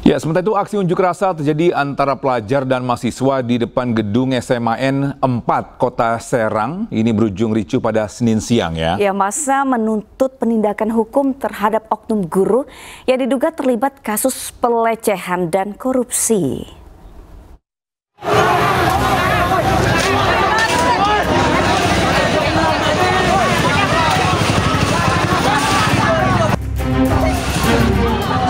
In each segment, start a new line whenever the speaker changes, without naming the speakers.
Ya, sementara itu aksi unjuk rasa terjadi antara pelajar dan mahasiswa di depan gedung SMAN 4 Kota Serang. Ini berujung ricuh pada Senin siang ya.
Ya, massa menuntut penindakan hukum terhadap oknum guru yang diduga terlibat kasus pelecehan dan korupsi.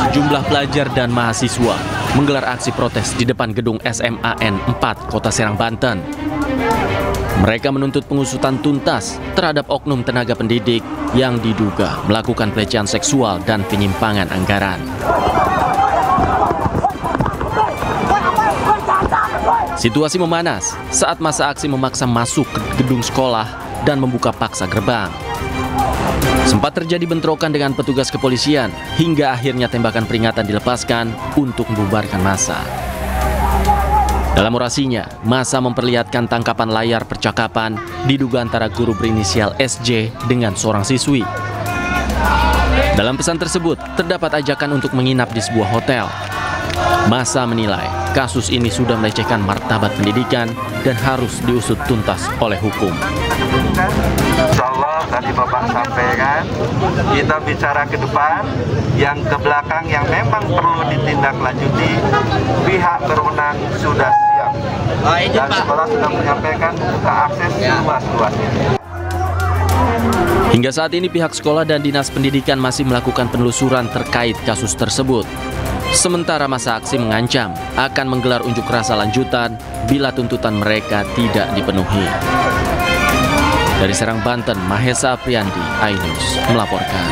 Sejumlah pelajar dan mahasiswa menggelar aksi protes di depan gedung SMAN 4 Kota Serang, Banten. Mereka menuntut pengusutan tuntas terhadap oknum tenaga pendidik yang diduga melakukan pelecehan seksual dan penyimpangan anggaran. Situasi memanas saat massa aksi memaksa masuk ke gedung sekolah dan membuka paksa gerbang. Sempat terjadi bentrokan dengan petugas kepolisian hingga akhirnya tembakan peringatan dilepaskan untuk membubarkan massa. Dalam orasinya, massa memperlihatkan tangkapan layar percakapan diduga antara guru berinisial SJ dengan seorang siswi. Dalam pesan tersebut, terdapat ajakan untuk menginap di sebuah hotel. Massa menilai kasus ini sudah melecehkan martabat pendidikan dan harus diusut tuntas oleh hukum.
Insyaallah tadi Bapak sampaikan, kita bicara ke depan, yang ke belakang yang memang perlu ditindaklanjuti, pihak berwenang sudah siap. Dan sekolah sudah menyampaikan buka akses luas-luasnya.
Hingga saat ini pihak sekolah dan dinas pendidikan masih melakukan penelusuran terkait kasus tersebut. Sementara massa aksi mengancam akan menggelar unjuk rasa lanjutan bila tuntutan mereka tidak dipenuhi. Dari Serang, Banten, Mahesa Apriandi, iNews melaporkan.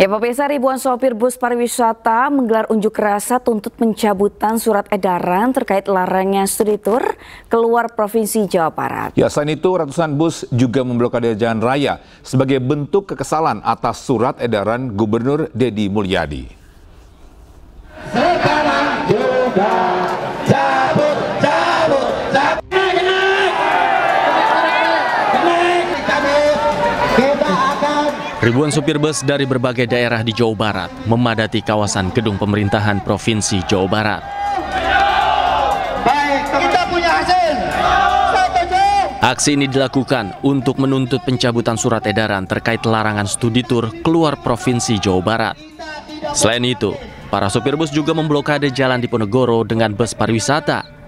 Ya, pemirsa, ribuan sopir bus pariwisata menggelar unjuk rasa tuntut pencabutan surat edaran terkait larangan studi tur keluar Provinsi Jawa Barat.
Ya, selain itu ratusan bus juga memblokade jalan raya sebagai bentuk kekesalan atas surat edaran Gubernur Deddy Mulyadi. Sekarang juga cabut.
Ribuan supir bus dari berbagai daerah di Jawa Barat memadati kawasan gedung pemerintahan Provinsi Jawa Barat.
Baik, kita punya hasil.
Aksi ini dilakukan untuk menuntut pencabutan surat edaran terkait larangan studi tur keluar Provinsi Jawa Barat. Selain itu, para supir bus juga memblokade jalan Diponegoro dengan bus pariwisata.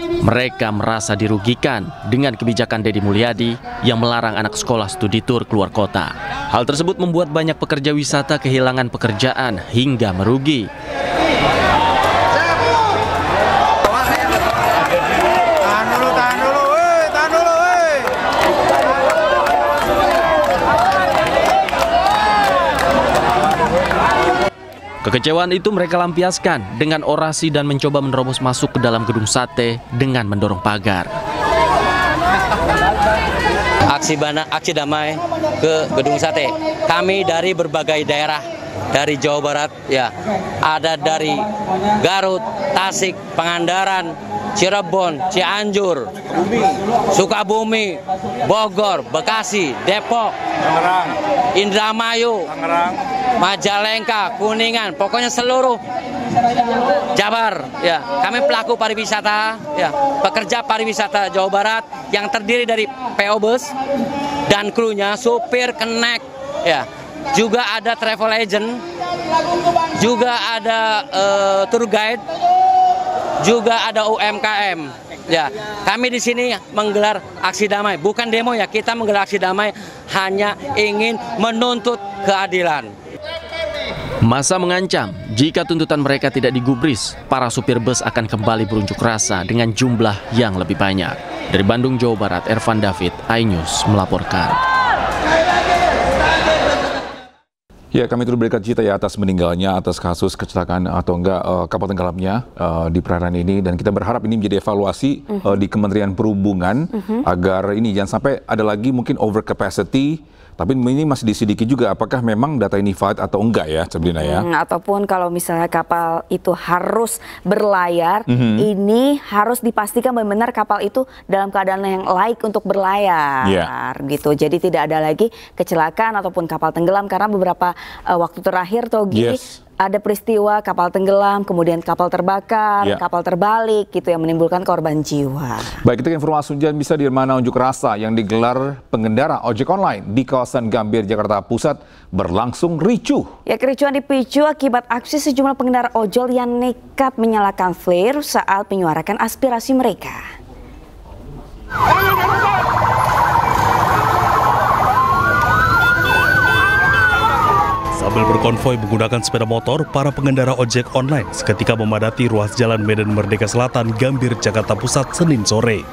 Mereka merasa dirugikan dengan kebijakan Deddy Mulyadi yang melarang anak sekolah studi tur keluar kota. Hal tersebut membuat banyak pekerja wisata kehilangan pekerjaan hingga merugi. Kekecewaan itu mereka lampiaskan dengan orasi dan mencoba menerobos masuk ke dalam gedung sate dengan mendorong pagar.
Aksi damai ke gedung sate. Kami dari berbagai daerah dari Jawa Barat, ya, ada dari Garut, Tasik, Pangandaran, Cirebon, Cianjur, Sukabumi, Bogor, Bekasi, Depok, Indramayu, Majalengka, Kuningan, pokoknya seluruh Jabar, ya. Kami pelaku pariwisata, ya, pekerja pariwisata Jawa Barat yang terdiri dari PO Bus dan krunya, supir, kenek, ya. Juga ada travel agent, juga ada tour guide, juga ada UMKM. Ya, kami di sini menggelar aksi damai, bukan demo ya. Kita menggelar aksi damai hanya ingin menuntut keadilan.
Massa mengancam jika tuntutan mereka tidak digubris, para supir bus akan kembali berunjuk rasa dengan jumlah yang lebih banyak. Dari Bandung, Jawa Barat, Ervan David, iNews melaporkan.
Ya, kami turut berduka cita ya atas meninggalnya atas kasus kecelakaan atau enggak kapal tenggelamnya di perairan ini, dan kita berharap ini menjadi evaluasi di Kementerian Perhubungan agar ini jangan sampai ada lagi mungkin over capacity Tapi ini masih diselidiki juga apakah memang data ini valid atau enggak ya, Sabrina ya.
Ataupun kalau misalnya kapal itu harus berlayar, ini harus dipastikan benar-benar kapal itu dalam keadaan yang laik untuk berlayar, gitu. Jadi tidak ada lagi kecelakaan ataupun kapal tenggelam, karena beberapa waktu terakhir, Togi, ada peristiwa kapal tenggelam, kemudian kapal terbakar, kapal terbalik gitu yang menimbulkan korban jiwa.
Baik, kita informasi hujan bisa di mana unjuk rasa yang digelar pengendara ojek online di kawasan Gambir, Jakarta Pusat berlangsung ricuh. Ya, kericuhan dipicu akibat aksi sejumlah pengendara ojol yang nekat menyalakan flare saat menyuarakan aspirasi mereka.
Sambil berkonvoi menggunakan sepeda motor, para pengendara ojek online seketika memadati ruas Jalan Medan Merdeka Selatan, Gambir, Jakarta Pusat, Senin sore.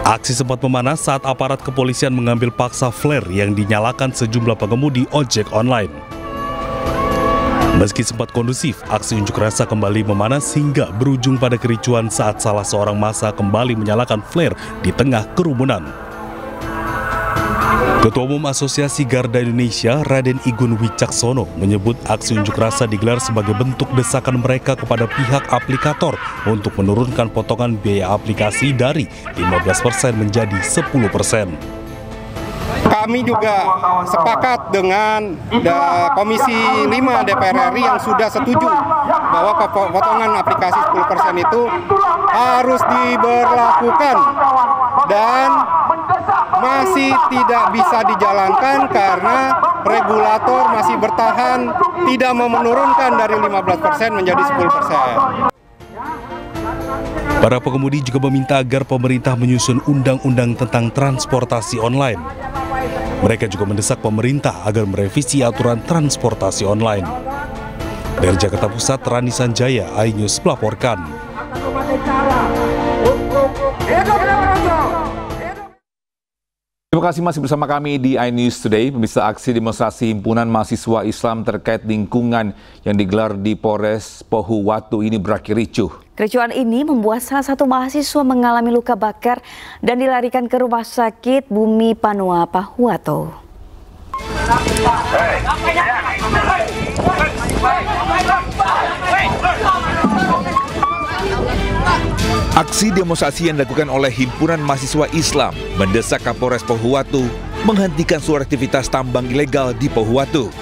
Aksi sempat memanas saat aparat kepolisian mengambil paksa flare yang dinyalakan sejumlah pengemudi ojek online. Meski sempat kondusif, aksi unjuk rasa kembali memanas hingga berujung pada kericuan saat salah seorang massa kembali menyalakan flare di tengah kerumunan. Ketua Umum Asosiasi Garda Indonesia, Raden Igun Wicaksono, menyebut aksi unjuk rasa digelar sebagai bentuk desakan mereka kepada pihak aplikator untuk menurunkan potongan biaya aplikasi dari 15% menjadi 10%.
Kami juga sepakat dengan Komisi 5 DPR RI yang sudah setuju bahwa potongan aplikasi 10% itu harus diberlakukan dan masih tidak bisa dijalankan karena regulator masih bertahan tidak mau menurunkan dari 15% menjadi 10%.
Para pengemudi juga meminta agar pemerintah menyusun undang-undang tentang transportasi online. Mereka juga mendesak pemerintah agar merevisi aturan transportasi online. Dari Jakarta Pusat, Rani Sanjaya, iNews melaporkan.
Terima kasih masih bersama kami di iNews Today. Pemirsa, aksi demonstrasi himpunan mahasiswa Islam terkait lingkungan yang digelar di Polres Pohuwatu ini berakhir ricuh.
Kericuhan ini membuat salah satu mahasiswa mengalami luka bakar dan dilarikan ke Rumah Sakit Bumi Panua Pohuwatu.
Aksi demonstrasi yang dilakukan oleh Himpunan Mahasiswa Islam mendesak Kapolres Pohuwatu menghentikan seluruh aktivitas tambang ilegal di Pohuwatu.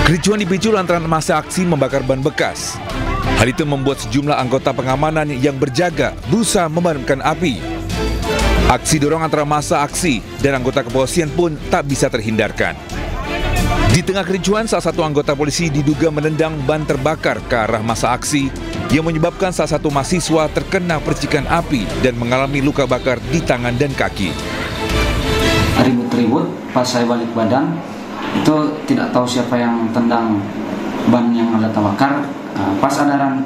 Kericuhan dipicu lantaran massa aksi membakar ban bekas. Hal itu membuat sejumlah anggota pengamanan yang berjaga berusaha memadamkan api. Aksi dorong antara massa aksi dan anggota kepolisian pun tak bisa terhindarkan. Di tengah kericuhan, salah satu anggota polisi diduga menendang ban terbakar ke arah massa aksi yang menyebabkan salah satu mahasiswa terkena percikan api dan mengalami luka bakar di tangan dan kaki.
Ribut-ribut, pas saya balik badan, itu tidak tahu siapa yang tendang ban yang ada terbakar. Pas ada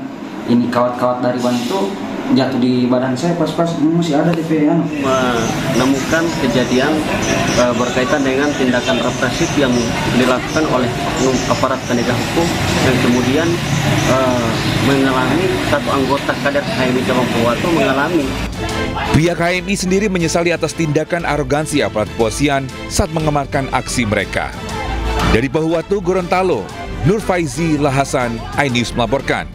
ini kawat-kawat dari ban itu jatuh di badan saya, pas masih ada DP
menemukan kejadian berkaitan dengan tindakan represif yang dilakukan oleh aparat penegak hukum yang kemudian mengalami satu anggota kader HMI Cabang Pohuwatu mengalami.
Pihak HMI sendiri menyesali atas tindakan arogansi aparat kepolisian saat mengamankan aksi mereka. Dari Pohuwatu, Gorontalo, Nur Faizi Lahasan, iNews melaporkan.